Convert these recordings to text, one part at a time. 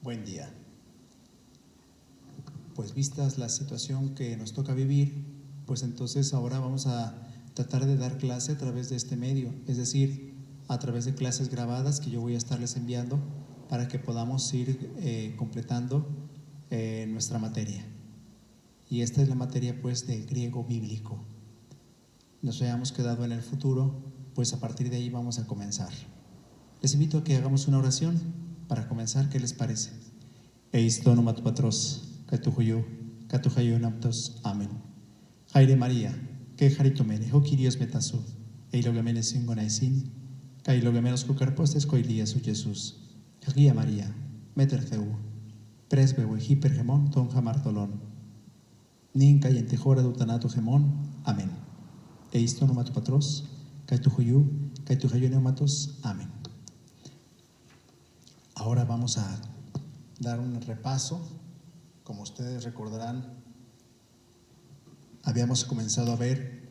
Buen día. Pues vistas la situación que nos toca vivir, pues entonces ahora vamos a tratar de dar clase a través de este medio, es decir, a través de clases grabadas que yo voy a estarles enviando para que podamos ir completando nuestra materia. Y esta es la materia pues de griego bíblico. Nos hayamos quedado en el futuro, pues a partir de ahí vamos a comenzar. Les invito a que hagamos una oración para comenzar. ¿Qué les parece? Eiston omat patros, katuhuyu, katuhayunaptos, amén. Jaire María, que jaritomene, hokirios betasu, eilogamene singonaisin, kailogamenos cucarpostes coilías su Jesús. Guía María, meterceu, presbeu hipergemón, ton jamartolón, ninca y entejora dutanato gemón, amén. Eiston omat patros, katuhuyu, katuhayunaptos, amén. Ahora vamos a dar un repaso. Como ustedes recordarán, habíamos comenzado a ver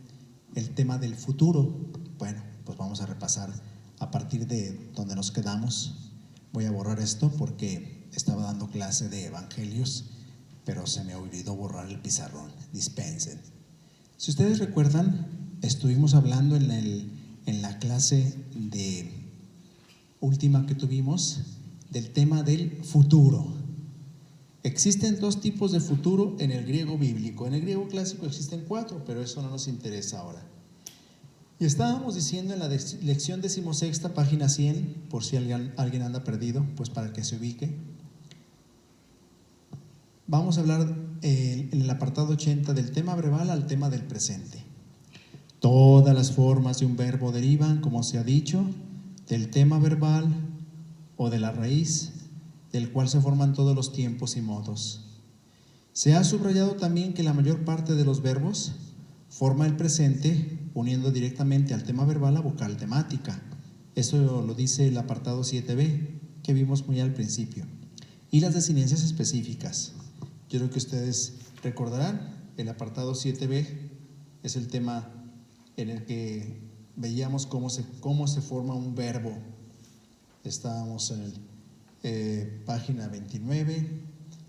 el tema del futuro. Bueno, pues vamos a repasar a partir de donde nos quedamos. Voy a borrar esto porque estaba dando clase de evangelios, pero se me olvidó borrar el pizarrón. Dispensen. Si ustedes recuerdan, estuvimos hablando en la clase de última que tuvimos del tema del futuro. Existen dos tipos de futuro en el griego bíblico. En el griego clásico existen 4, pero eso no nos interesa ahora. Y estábamos diciendo en la lección 16, página 100, por si alguien anda perdido, pues para que se ubique. Vamos a hablar en el apartado 80 del tema verbal al tema del presente. Todas las formas de un verbo derivan, como se ha dicho, del tema verbal o de la raíz, del cual se forman todos los tiempos y modos. Se ha subrayado también que la mayor parte de los verbos forma el presente uniendo directamente al tema verbal la vocal temática. Eso lo dice el apartado 7b, que vimos muy al principio. Y las desinencias específicas. Yo creo que ustedes recordarán, el apartado 7b es el tema en el que veíamos cómo se forma un verbo. Estábamos en página 29,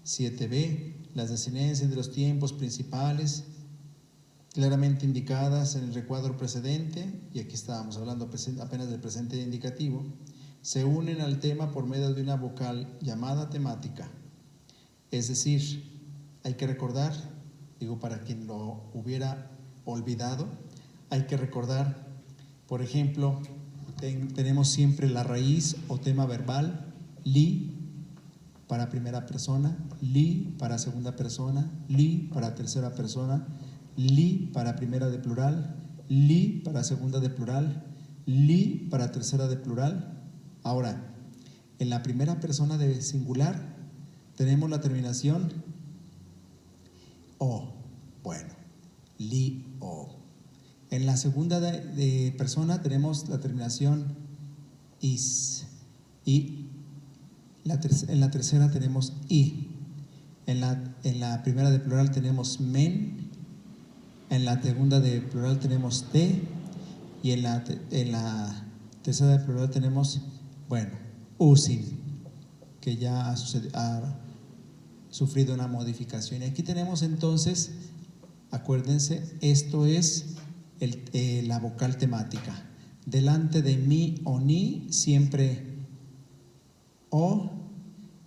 7b, las desinencias de los tiempos principales, claramente indicadas en el recuadro precedente, y aquí estábamos hablando apenas del presente indicativo, se unen al tema por medio de una vocal llamada temática. Es decir, hay que recordar, digo para quien lo hubiera olvidado, hay que recordar, por ejemplo, tenemos siempre la raíz o tema verbal, li para primera persona, li para segunda persona, li para tercera persona, li para primera de plural, li para segunda de plural, li para tercera de plural. Ahora, en la primera persona de singular tenemos la terminación o, bueno, li o. En la segunda de persona tenemos la terminación is, y en la tercera tenemos i. En la primera de plural tenemos men. En la segunda de plural tenemos te. Y en la tercera de plural tenemos, bueno, usin, que ya ha sufrido una modificación. Y aquí tenemos entonces, acuérdense, esto es la vocal temática. Delante de mi o ni siempre o,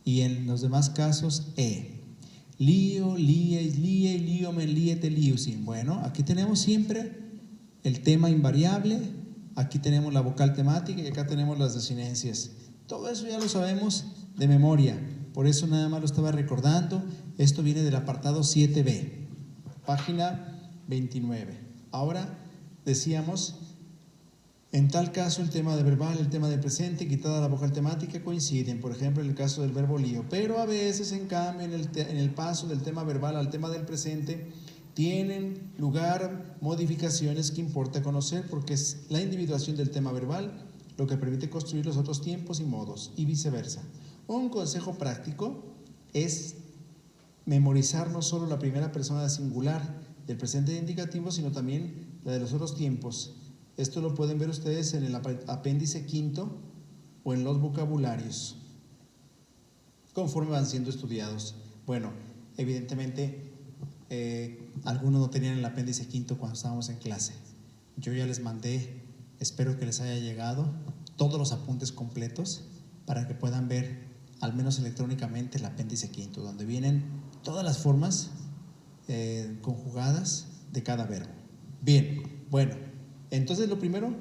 y en los demás casos e. Lío, lies, lie, lío, men, liete, liusin. Bueno, aquí tenemos siempre el tema invariable, aquí tenemos la vocal temática y acá tenemos las desinencias. Todo eso ya lo sabemos de memoria, por eso nada más lo estaba recordando. Esto viene del apartado 7b, página 29. Ahora decíamos, en tal caso el tema de verbal, el tema de presente, quitada la vocal temática, coinciden, por ejemplo en el caso del verbo lío, pero a veces en cambio en el paso del tema verbal al tema del presente tienen lugar modificaciones que importa conocer, porque es la individuación del tema verbal lo que permite construir los otros tiempos y modos, y viceversa. Un consejo práctico es memorizar no solo la primera persona singular del presente indicativo, sino también la de los otros tiempos. Esto lo pueden ver ustedes en el apéndice 5 o en los vocabularios. conforme van siendo estudiados. Bueno, evidentemente algunos no tenían el apéndice quinto cuando estábamos en clase. Yo ya les mandé, espero que les haya llegado todos los apuntes completos para que puedan ver, al menos electrónicamente, el apéndice quinto, donde vienen todas las formas conjugadas de cada verbo. Bien, bueno, entonces lo primero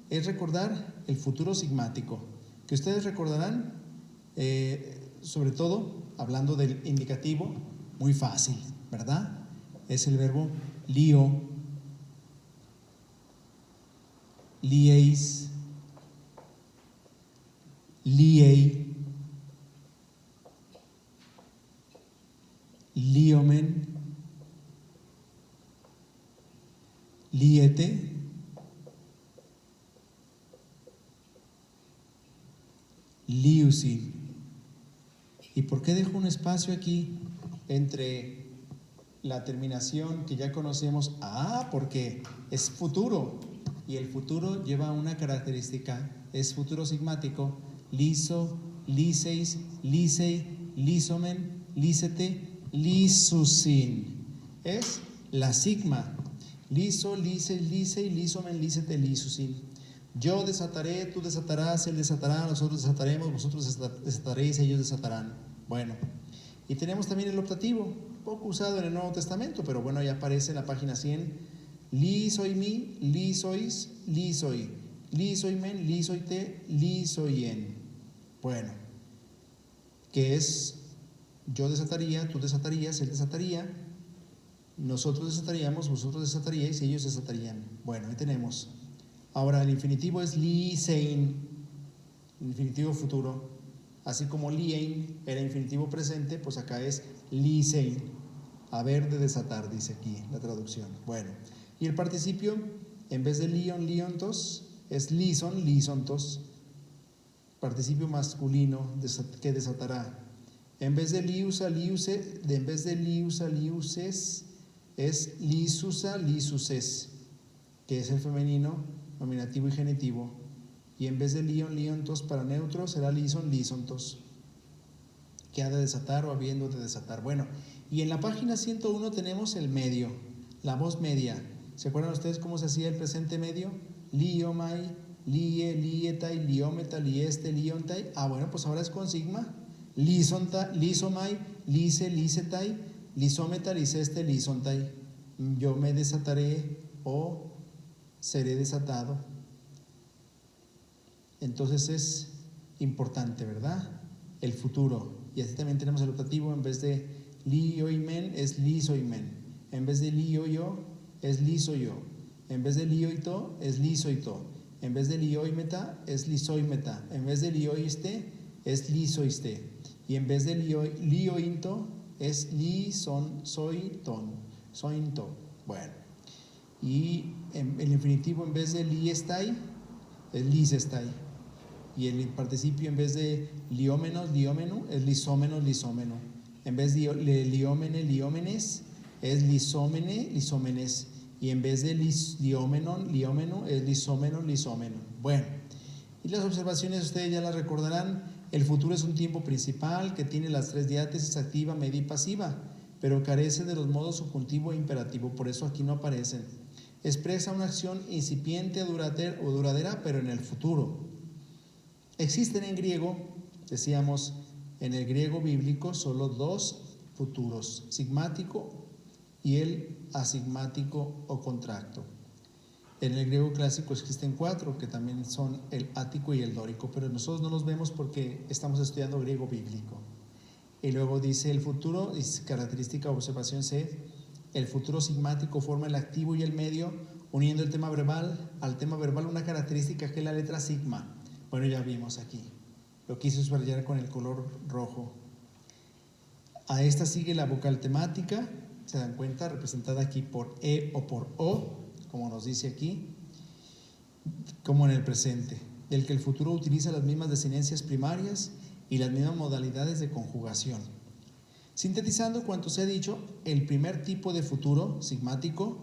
es recordar el futuro sigmático, que ustedes recordarán, sobre todo hablando del indicativo, muy fácil, ¿verdad? Es el verbo lío, lieis, liei, liomen, liete, liusin. ¿Y por qué dejo un espacio aquí entre la terminación que ya conocemos? Porque es futuro, y el futuro lleva una característica, es futuro sigmático: liso, liseis, lisei, lisomen, lisete, lisusin. Es la sigma: liso, lisei, lisei, lisomen, lisete, lisusin. Yo desataré, tú desatarás, él desatará, nosotros desataremos, vosotros desataréis, ellos desatarán. Bueno, y tenemos también el optativo, poco usado en el Nuevo Testamento, pero bueno, ya aparece en la página 100. Lisoimi, lisois, lisoi, lisoimen, lisoite, lisoien. Bueno, que es yo desataría, tú desatarías, él desataría, nosotros desataríamos, vosotros desataríais, ellos desatarían. Bueno, ahí tenemos. Ahora, el infinitivo es lisein, infinitivo futuro. Así como liein era infinitivo presente, pues acá es lisein. Haber de desatar, dice aquí la traducción. Bueno, y el participio, en vez de lion, liontos, es lison, lisontos. Participio masculino que desatará. En vez de liusa, liuse, en vez de liusa, liuses, es lisusa, lisuses, que es el femenino, nominativo y genitivo. Y en vez de lion, liontos para neutro, será lison, lisontos, que ha de desatar o habiendo de desatar. Bueno, y en la página 101 tenemos el medio, la voz media. ¿Se acuerdan ustedes cómo se hacía el presente medio? Liomai, lie, lietai, liometa, lieste, liontai. Bueno, pues ahora es con sigma. Lisonta, lisomai, lise, lisetai, lisometa, liseste, lisontai. Yo me desataré o seré desatado. Entonces es importante, ¿verdad? El futuro. Y así también tenemos el optativo: en vez de lioimen es lisoimen, en vez de lioyo es lisoyo, en vez de lioito es lisoito, en vez de lioimeta es lisoimeta, en vez de lioiste es lisoiste, y en vez de liointo es lisonsoiton, sointo. Bueno, y el infinitivo, en vez de liestai es lisestai, y el participio, en vez de liómenos, liómeno, es lisómenos, lisómeno. En vez de liómene, liómenes, es lisómene, lisómenes. Y en vez de liómenon, liómeno, es lisómeno, lisómeno. Bueno, y las observaciones ustedes ya las recordarán. El futuro es un tiempo principal que tiene las tres diátesis: activa, media y pasiva, pero carece de los modos subjuntivo e imperativo, por eso aquí no aparecen. Expresa una acción incipiente o duradera, pero en el futuro. Existen en griego, decíamos, en el griego bíblico solo dos futuros: sigmático y el asigmático o contracto. En el griego clásico existen cuatro, que también son el ático y el dórico, pero nosotros no los vemos porque estamos estudiando griego bíblico. Y luego dice el futuro, es característica observación C: el futuro sigmático forma el activo y el medio, uniendo el tema verbal al tema verbal una característica que es la letra sigma. Bueno, ya vimos aquí, lo quise subrayar con el color rojo. A esta sigue la vocal temática, se dan cuenta, representada aquí por E o por O, como nos dice aquí, como en el presente, del que el futuro utiliza las mismas desinencias primarias y las mismas modalidades de conjugación. Sintetizando cuanto se ha dicho, el primer tipo de futuro sigmático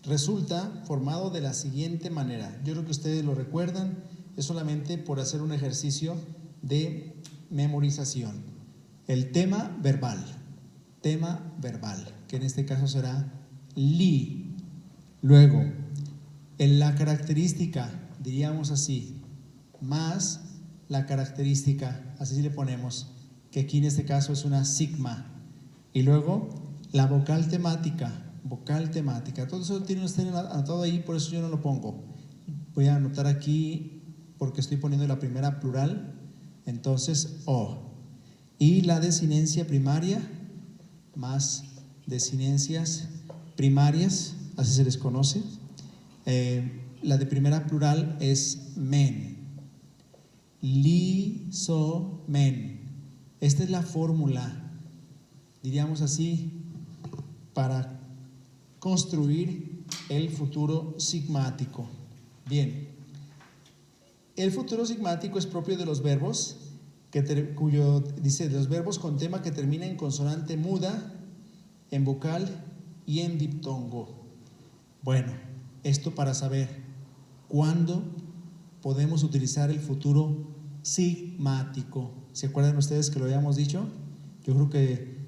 resulta formado de la siguiente manera. Yo creo que ustedes lo recuerdan, es solamente por hacer un ejercicio de memorización. el tema verbal, que en este caso será li. Luego, en la característica, diríamos así, más la característica, así le ponemos, que aquí en este caso es una sigma. Y luego, la vocal temática. Todo eso tiene usted anotado ahí, por eso yo no lo pongo. Voy a anotar aquí, porque estoy poniendo la primera plural, entonces o. Y la desinencia primaria, más desinencias primarias, así se les conoce. La de primera plural es men. Li, so, men. Esta es la fórmula, diríamos así, para construir el futuro sigmático. Bien, el futuro sigmático es propio de los verbos dice de los verbos con tema que termina en consonante muda, en vocal y en diptongo. Bueno, esto para saber cuándo podemos utilizar el futuro sigmático. ¿Se acuerdan ustedes que lo habíamos dicho? Yo creo que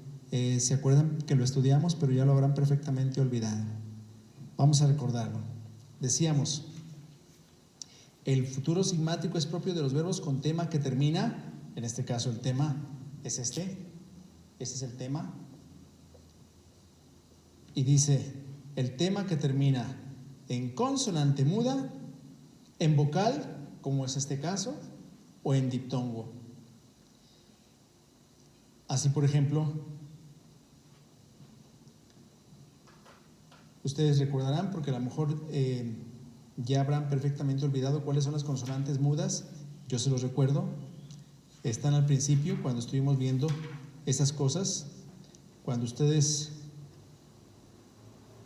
se acuerdan que lo estudiamos, pero ya lo habrán perfectamente olvidado. Vamos a recordarlo. Decíamos, el futuro sigmático es propio de los verbos con tema que termina, en este caso el tema es este es el tema, y dice, el tema que termina en consonante muda, en vocal, como es este caso, o en diptongo. Así, por ejemplo, ustedes recordarán, porque a lo mejor ya habrán perfectamente olvidado cuáles son las consonantes mudas. Yo se los recuerdo. Están al principio, cuando estuvimos viendo esas cosas, cuando ustedes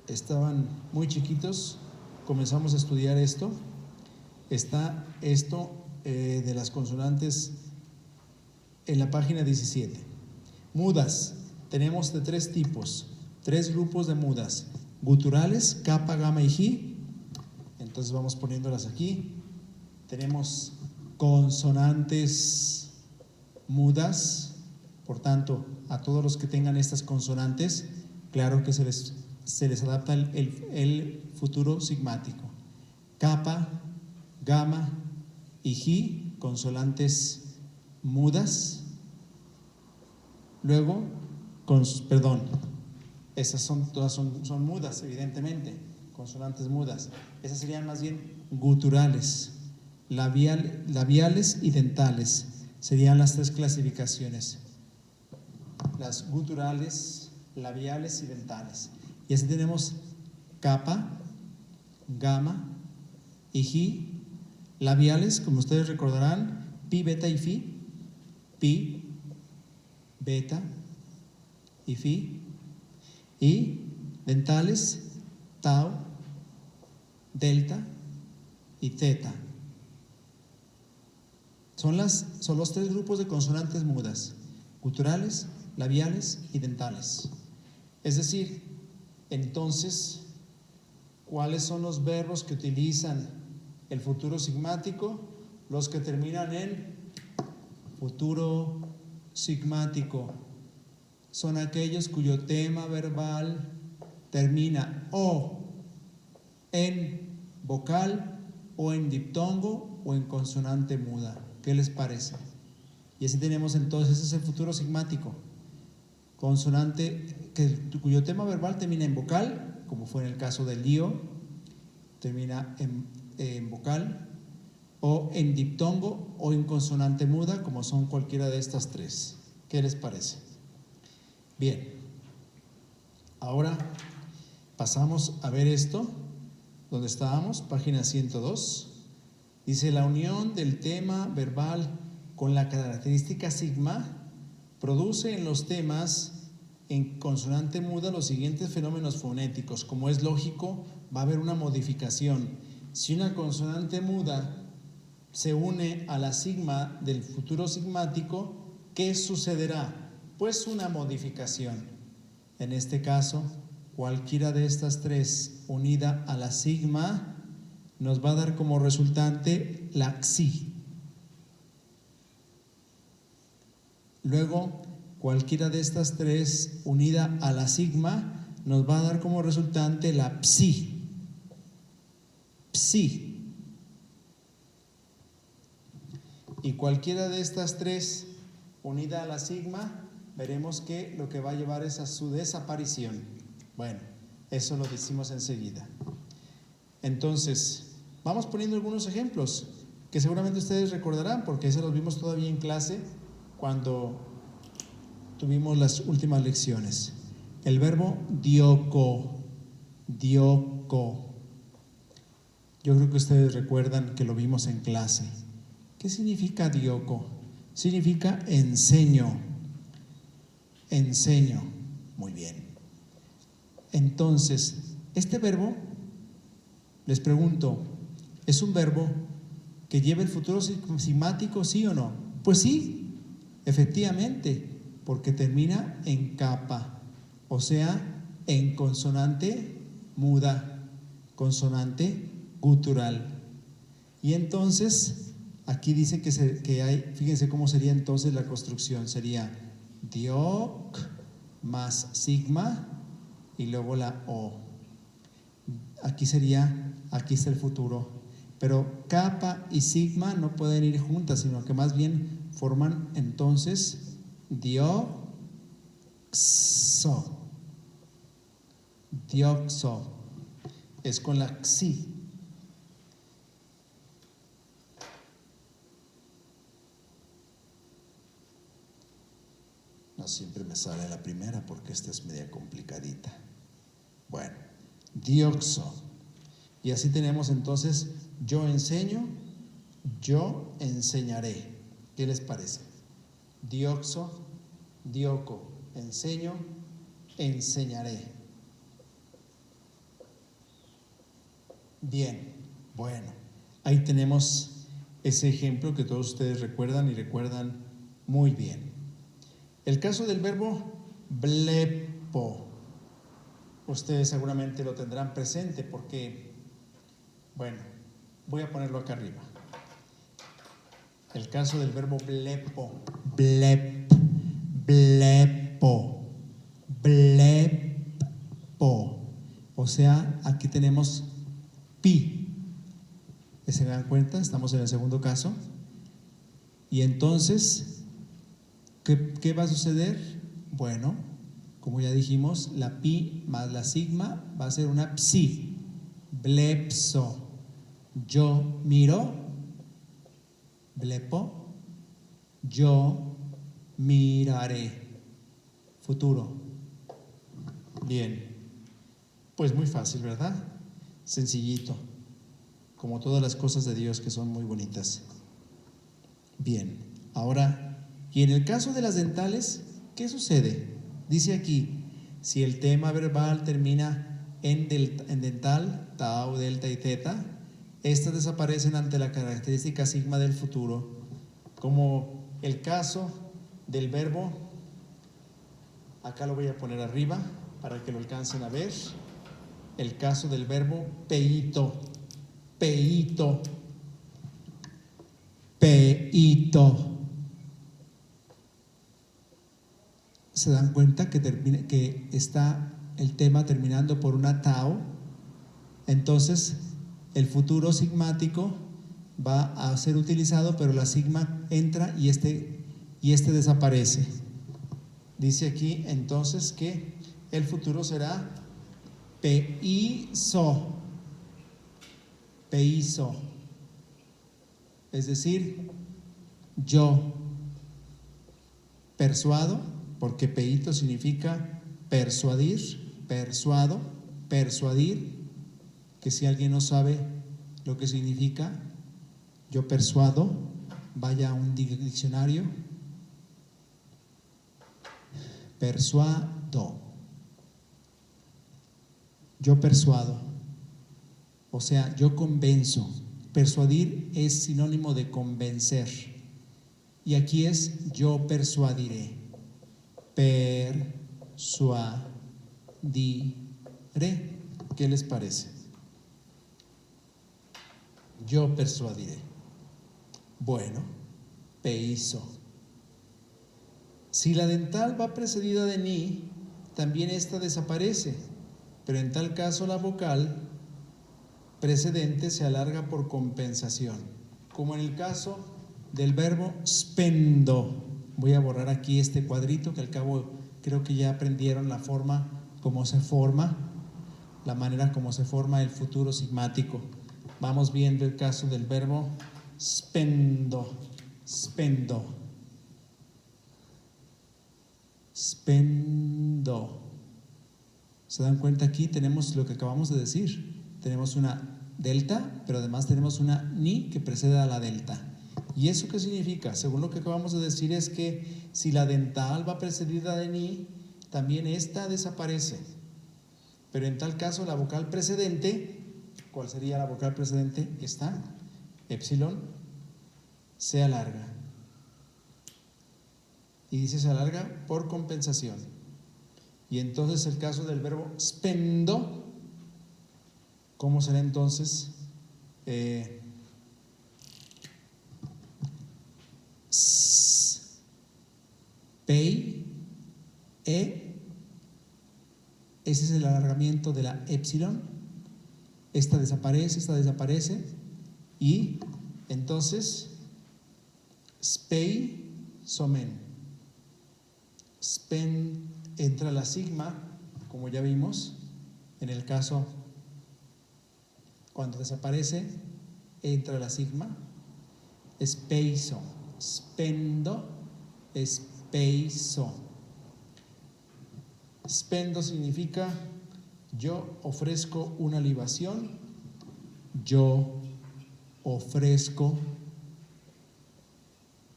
estaban muy chiquitos, comenzamos a estudiar esto. Está esto de las consonantes en la página 17. Mudas, tenemos de tres tipos, tres grupos de mudas: guturales, kappa, gamma y ji. Entonces vamos poniéndolas aquí. Tenemos consonantes mudas, por tanto, a todos los que tengan estas consonantes, claro que se les adapta el futuro sigmático. Kappa, gamma y ji, consonantes mudas. Luego, esas todas son mudas, evidentemente, consonantes mudas. Esas serían más bien guturales, labiales y dentales. Serían las tres clasificaciones: las guturales, labiales y dentales. Y así tenemos kappa, gamma y ji. Labiales, como ustedes recordarán, pi, beta y fi. Pi, beta y fi. Y dentales, tau, delta y teta. Son los tres grupos de consonantes mudas: guturales, labiales y dentales. Es decir, entonces, ¿cuáles son los verbos que utilizan el futuro sigmático? Los que terminan en futuro sigmático son aquellos cuyo tema verbal termina o en vocal o en diptongo o en consonante muda. ¿Qué les parece? Y así tenemos entonces, ese es el futuro sigmático: consonante cuyo tema verbal termina en vocal, como fue en el caso del lío, termina en vocal, o en diptongo o en consonante muda, como son cualquiera de estas tres. ¿Qué les parece? Bien, ahora pasamos a ver esto, donde estábamos, página 102. Dice: la unión del tema verbal con la característica sigma produce en los temas en consonante muda los siguientes fenómenos fonéticos. Como es lógico, va a haber una modificación. Si una consonante muda se une a la sigma del futuro sigmático, ¿qué sucederá? Pues una modificación. En este caso, cualquiera de estas tres unida a la sigma nos va a dar como resultante la xi. Luego, cualquiera de estas tres unida a la sigma nos va a dar como resultante la psi. Psi. Y cualquiera de estas tres unida a la sigma, veremos que lo que va a llevar es a su desaparición. Bueno, eso lo decimos enseguida. Entonces, vamos poniendo algunos ejemplos que seguramente ustedes recordarán, porque eso los vimos todavía en clase cuando tuvimos las últimas lecciones. El verbo dioko, dioko. Yo creo que ustedes recuerdan que lo vimos en clase. ¿Qué significa dioko? Significa enseño. Enseño. Muy bien. Entonces, este verbo, les pregunto, ¿es un verbo que lleva el futuro sigmático, sí o no? Pues sí, efectivamente, porque termina en capa, o sea, en consonante muda, consonante gutural. Y entonces, aquí dice que hay, fíjense cómo sería entonces la construcción, sería diok más sigma y luego la o. Aquí está el futuro. Pero capa y sigma no pueden ir juntas, sino que más bien forman entonces dioxo. Dioxo. Es con la xi. No siempre me sale la primera porque esta es media complicadita. Bueno, dioxo. Y así tenemos entonces yo enseño, yo enseñaré. ¿Qué les parece? Dioxo, dioco, enseño, enseñaré. Bien, bueno, ahí tenemos ese ejemplo que todos ustedes recuerdan y recuerdan muy bien. El caso del verbo blepo, ustedes seguramente lo tendrán presente porque, bueno, voy a ponerlo acá arriba. El caso del verbo blepo, blep, blepo, blepo. O sea, aquí tenemos pi. ¿Se dan cuenta? Estamos en el segundo caso. Y entonces, ¿qué va a suceder? Bueno, como ya dijimos, la pi más la sigma va a ser una psi. Blepso. Yo miro, blepo, yo miraré. Futuro. Bien. Pues muy fácil, ¿verdad? Sencillito. Como todas las cosas de Dios que son muy bonitas. Bien. Ahora, y en el caso de las dentales, ¿qué sucede? Dice aquí, si el tema verbal termina en dental, tau, delta y teta, estas desaparecen ante la característica sigma del futuro, como el caso del verbo, acá lo voy a poner arriba para que lo alcancen a ver, el caso del verbo peito, peito, peito. ¿Se dan cuenta que está el tema terminando por una tau? Entonces, el futuro sigmático va a ser utilizado, pero la sigma entra y este desaparece. Dice aquí entonces que el futuro será peizo, peizo, es decir, yo persuado, porque peito significa persuadir, persuado, persuadir, que si alguien no sabe lo que significa, yo persuado, vaya a un diccionario, persuado, yo persuado, o sea, yo convenzo. Persuadir es sinónimo de convencer, y aquí es yo persuadiré, persuadiré. ¿Qué les parece? Yo persuadiré. Bueno, peizo. Si la dental va precedida de ni, también esta desaparece, pero en tal caso la vocal precedente se alarga por compensación, como en el caso del verbo spendo. Voy a borrar aquí este cuadrito que al cabo creo que ya aprendieron la forma, cómo se forma, la manera como se forma el futuro sigmático. Vamos viendo el caso del verbo spendo, spendo, spendo. ¿Se dan cuenta? Aquí tenemos lo que acabamos de decir. Tenemos una delta, pero además tenemos una ni que precede a la delta. ¿Y eso qué significa? Según lo que acabamos de decir es que si la dental va precedida de ni, también esta desaparece. Pero en tal caso la vocal precedente, ¿cuál sería la vocal precedente? Esta, epsilon, se alarga. Y dice se alarga por compensación. Y entonces el caso del verbo spendo, ¿cómo será entonces? Pei, ese es el alargamiento de la epsilon. Esta desaparece, y entonces spei somen. Spen entra la sigma, como ya vimos, en el caso cuando desaparece, entra la sigma. Speiso, spendo, speiso. Spendo significa yo ofrezco una libación, yo ofrezco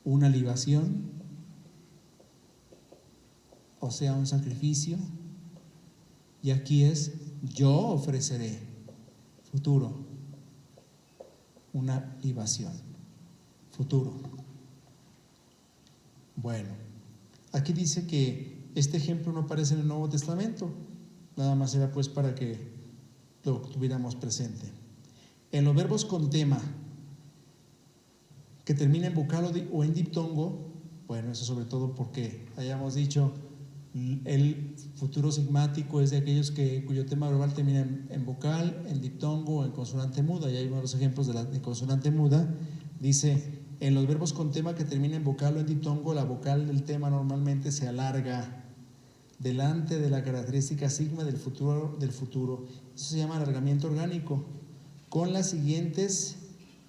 una libación, o sea, un sacrificio. Y aquí es yo ofreceré, futuro, una libación, futuro. Bueno, aquí dice que este ejemplo no aparece en el Nuevo Testamento, nada más era pues para que lo tuviéramos presente. En los verbos con tema que termina en vocal o en diptongo, bueno, eso sobre todo porque hayamos dicho el futuro sigmático es de aquellos cuyo tema verbal termina en vocal, en diptongo o en consonante muda. Ya vimos los ejemplos de consonante muda. Dice, en los verbos con tema que termina en vocal o en diptongo, la vocal del tema normalmente se alarga delante de la característica sigma del futuro. Eso se llama alargamiento orgánico, con las siguientes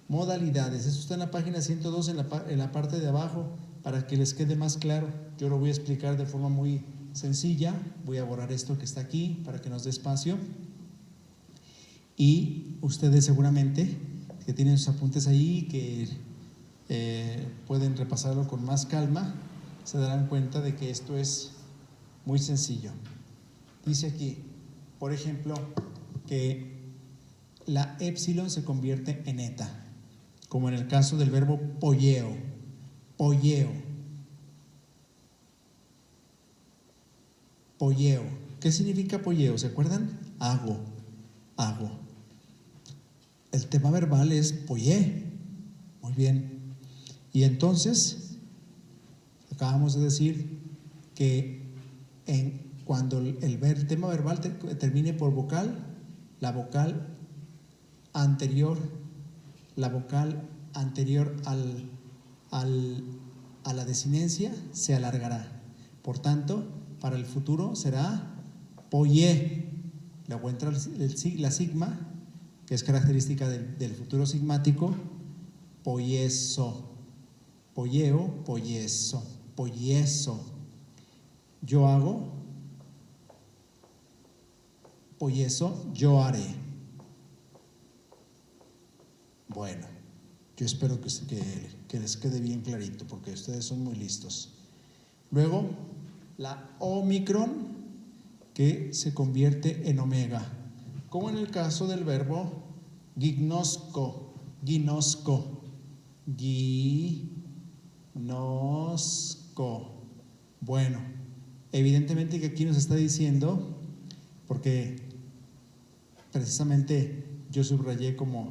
modalidades. Eso está en la página 102, en la parte de abajo, para que les quede más claro. Yo lo voy a explicar de forma muy sencilla. Voy a borrar esto que está aquí para que nos dé espacio. Y ustedes seguramente que tienen sus apuntes ahí, que pueden repasarlo con más calma, se darán cuenta de que esto es muy sencillo. Dice aquí, por ejemplo, que la epsilon se convierte en eta, como en el caso del verbo polleo. Polleo. Polleo. ¿Qué significa polleo? ¿Se acuerdan? Hago. El tema verbal es pollé. Muy bien. Y entonces, acabamos de decir que cuando el tema verbal termine por vocal, la vocal anterior a la desinencia se alargará. Por tanto, para el futuro será pollé. Luego entra la sigma, que es característica del futuro sigmático, polleso, polleo, polleso, polleso. Yo hago, polleso, yo haré. Bueno, yo espero que les quede bien clarito, porque ustedes son muy listos. Luego, la omicron, que se convierte en omega, como en el caso del verbo gignosco, ginosco, ginosco. Bueno, evidentemente que aquí nos está diciendo, porque precisamente yo subrayé como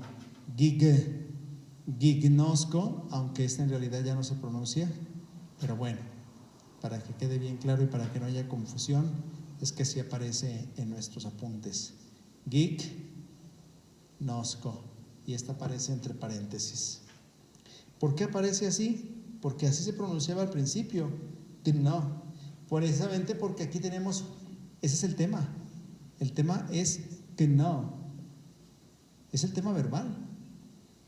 gignosco, aunque este en realidad ya no se pronuncia, pero bueno, para que quede bien claro y para que no haya confusión, es que sí aparece en nuestros apuntes. Geek, nosco, y esta aparece entre paréntesis. ¿Por qué aparece así? Porque así se pronunciaba al principio, no. Precisamente porque aquí tenemos, ese es el tema. El tema es que no. Es el tema verbal.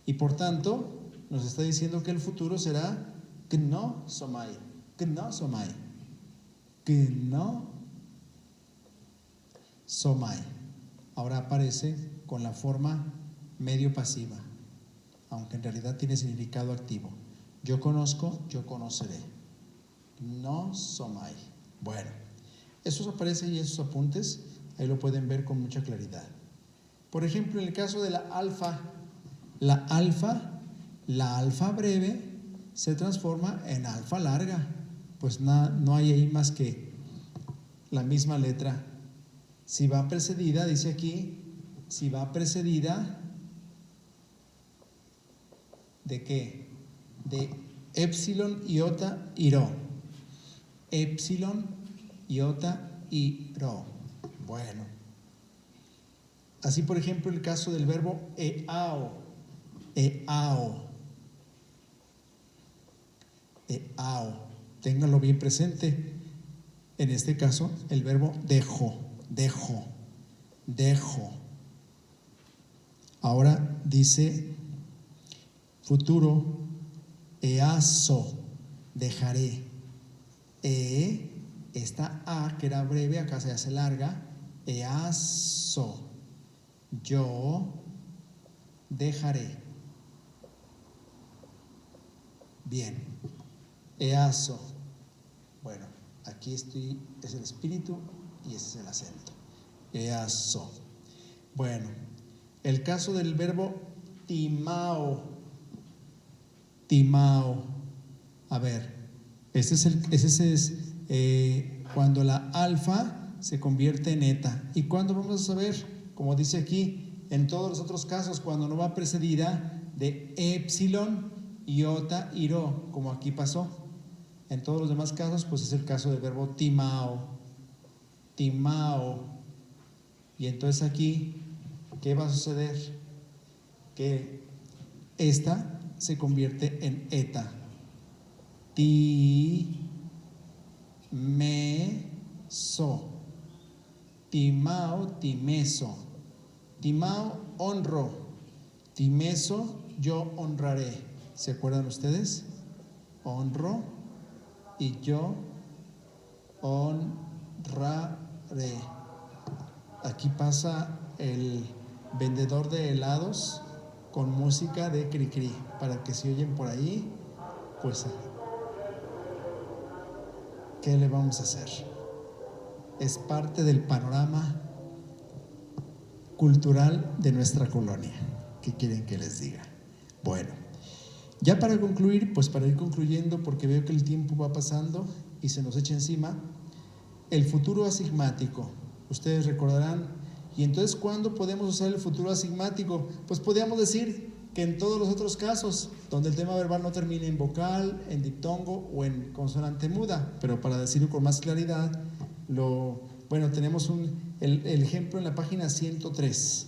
Y por tanto, nos está diciendo que el futuro será que no somai, que no somai, que no somai. Ahora aparece con la forma medio pasiva, aunque en realidad tiene significado activo. Yo conozco, yo conoceré. No somai. Bueno, eso aparece y esos apuntes, ahí lo pueden ver con mucha claridad. Por ejemplo, en el caso de la alfa breve se transforma en alfa larga. Pues no hay ahí más que la misma letra. Si va precedida, dice aquí, si va precedida ¿de qué? De epsilon, iota y rho. Epsilon, iota y rho. Bueno. Así, por ejemplo, el caso del verbo eao. Eao. Eao. Ténganlo bien presente. En este caso, el verbo dejo. Dejo. Dejo. Ahora dice futuro, easo, dejaré. Esta A que era breve, acá se hace larga. Easo, yo dejaré. Bien, easo. Bueno, aquí es el espíritu y ese es el acento. Easo. Bueno, el caso del verbo timao. Timao. A ver, ese es cuando la alfa se convierte en eta. ¿Y cuándo vamos a saber? Como dice aquí, en todos los otros casos, cuando no va precedida de epsilon, iota y rho, como aquí pasó. En todos los demás casos, pues es el caso del verbo timao. Timao. Y entonces aquí, ¿qué va a suceder? Que esta se convierte en eta. Timeso. Timao, timeso. Timao, honro. Timeso, yo honraré. ¿Se acuerdan ustedes? Honro y yo honraré. Aquí pasa el vendedor de helados con música de Cricri, para que si oyen por ahí, pues ¿qué le vamos a hacer? Es parte del panorama cultural de nuestra colonia. ¿Qué quieren que les diga? Bueno, ya para concluir, pues para ir concluyendo, porque veo que el tiempo va pasando y se nos echa encima, el futuro asigmático. Ustedes recordarán. Y entonces, ¿cuándo podemos usar el futuro asigmático? Pues podríamos decir que en todos los otros casos donde el tema verbal no termine en vocal, en diptongo o en consonante muda. Pero para decirlo con más claridad, tenemos el ejemplo en la página 103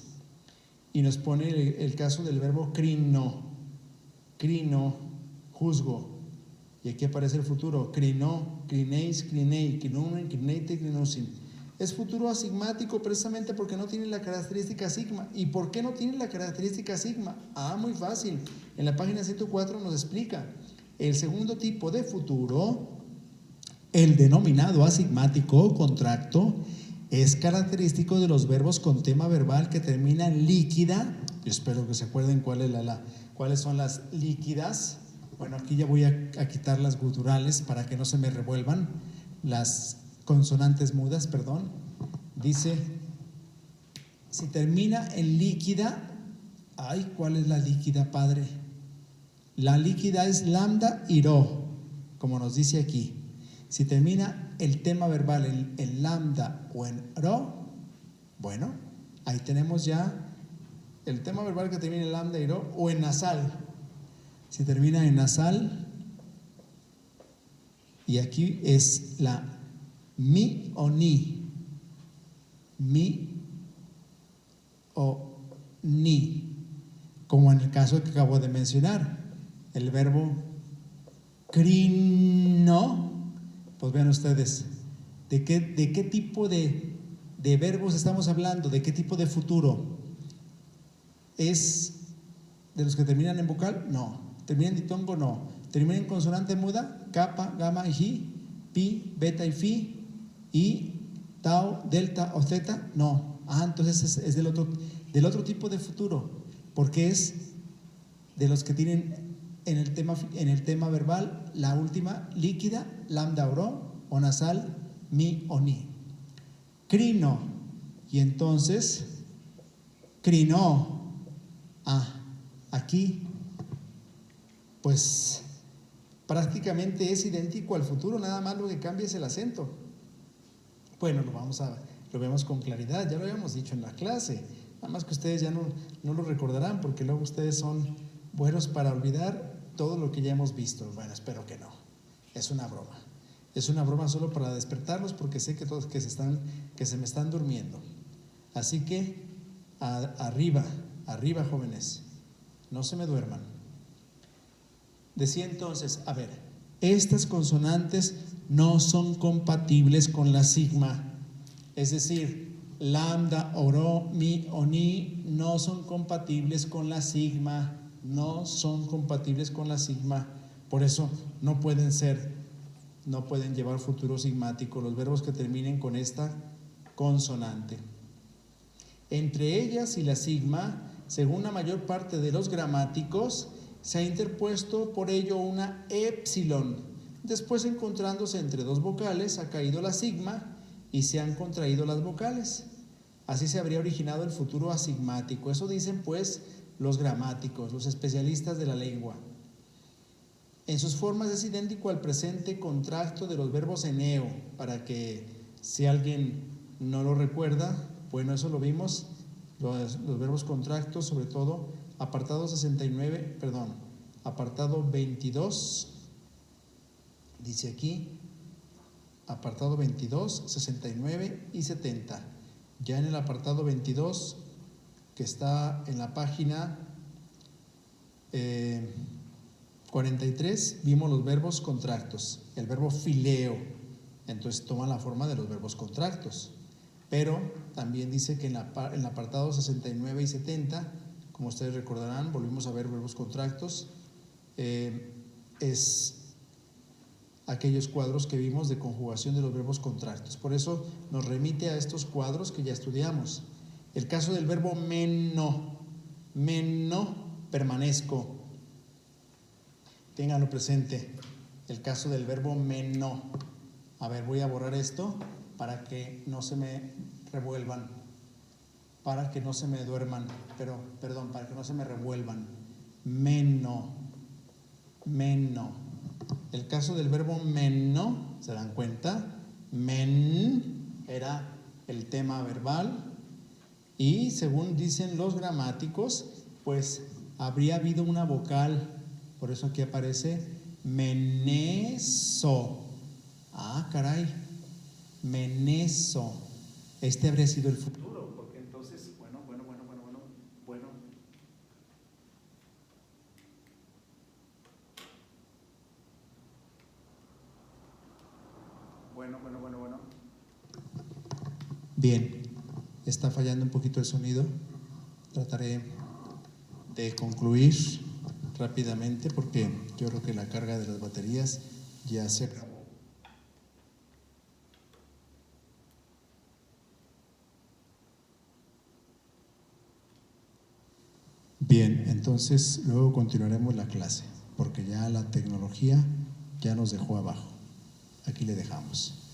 y nos pone el caso del verbo crino. Crino, juzgo. Y aquí aparece el futuro. Crino, crineis, crinei, crinumen, crineite, crinusin. Es futuro asigmático precisamente porque no tiene la característica sigma. ¿Y por qué no tiene la característica sigma? Muy fácil. En la página 104 nos explica. El segundo tipo de futuro, el denominado asigmático contracto, es característico de los verbos con tema verbal que termina en líquida. Yo espero que se acuerden cuáles son las líquidas. Bueno, aquí ya voy a quitar las guturales para que no se me revuelvan. Las consonantes mudas, perdón. Dice, si termina en líquida, ¿cuál es la líquida, padre? La líquida es lambda y rho, como nos dice aquí. Si termina el tema verbal en lambda o en rho, bueno, ahí tenemos ya el tema verbal que termina en lambda y rho, o en nasal. Si termina en nasal, Y aquí es la mi o ni. Mi o ni. Como en el caso que acabo de mencionar, el verbo crino. Pues vean ustedes, ¿de qué tipo de verbos estamos hablando? ¿De qué tipo de futuro? ¿Es de los que terminan en vocal? No. ¿Terminan en ditongo? No. ¿Terminan en consonante muda? Kappa, gamma y ji, pi, beta y fi, y tau, delta o zeta? No. Entonces es del otro tipo de futuro, porque es de los que tienen en el tema verbal la última líquida, lambda o nasal, mi o ni. Crino. Y entonces, crinó. Aquí, pues prácticamente es idéntico al futuro, nada más lo que cambia es el acento. Bueno, lo vemos con claridad, ya lo habíamos dicho en la clase, nada más que ustedes ya no lo recordarán, porque luego ustedes son buenos para olvidar todo lo que ya hemos visto. Bueno, espero que no, es una broma solo para despertarlos, porque sé que todos que se me están durmiendo. Así que arriba jóvenes, no se me duerman. Decía entonces, a ver, estas consonantes no son compatibles con la sigma, es decir, lambda, oro, mi o ni no son compatibles con la sigma, por eso no pueden llevar futuro sigmático los verbos que terminen con esta consonante. Entre ellas y la sigma, según la mayor parte de los gramáticos, se ha interpuesto por ello una épsilon. Después, encontrándose entre dos vocales, ha caído la sigma y se han contraído las vocales. Así se habría originado el futuro asigmático. Eso dicen pues los gramáticos, los especialistas de la lengua. En sus formas es idéntico al presente contracto de los verbos eneo, para que si alguien no lo recuerda, bueno, eso lo vimos, los verbos contractos, sobre todo apartado 22, dice aquí, apartado 22, 69 y 70. Ya en el apartado 22, que está en la página 43, vimos los verbos contractos, el verbo fileo, entonces toma la forma de los verbos contractos. Pero también dice que en el apartado 69 y 70, como ustedes recordarán, volvimos a ver verbos contractos, es aquellos cuadros que vimos de conjugación de los verbos contractos. Por eso nos remite a estos cuadros que ya estudiamos. El caso del verbo meno, permanezco. Ténganlo presente, el caso del verbo meno. A ver, voy a borrar esto para que no se me revuelvan, para que no se me duerman, para que no se me revuelvan. Meno. El caso del verbo meno, ¿se dan cuenta? Men era el tema verbal y según dicen los gramáticos, pues habría habido una vocal, por eso aquí aparece meneso. Caray, meneso. Este habría sido el futuro, porque entonces, bueno. Bien, está fallando un poquito el sonido. Trataré de concluir rápidamente porque yo creo que la carga de las baterías ya se acabó. Bien, entonces luego continuaremos la clase porque ya la tecnología ya nos dejó abajo. Aquí le dejamos.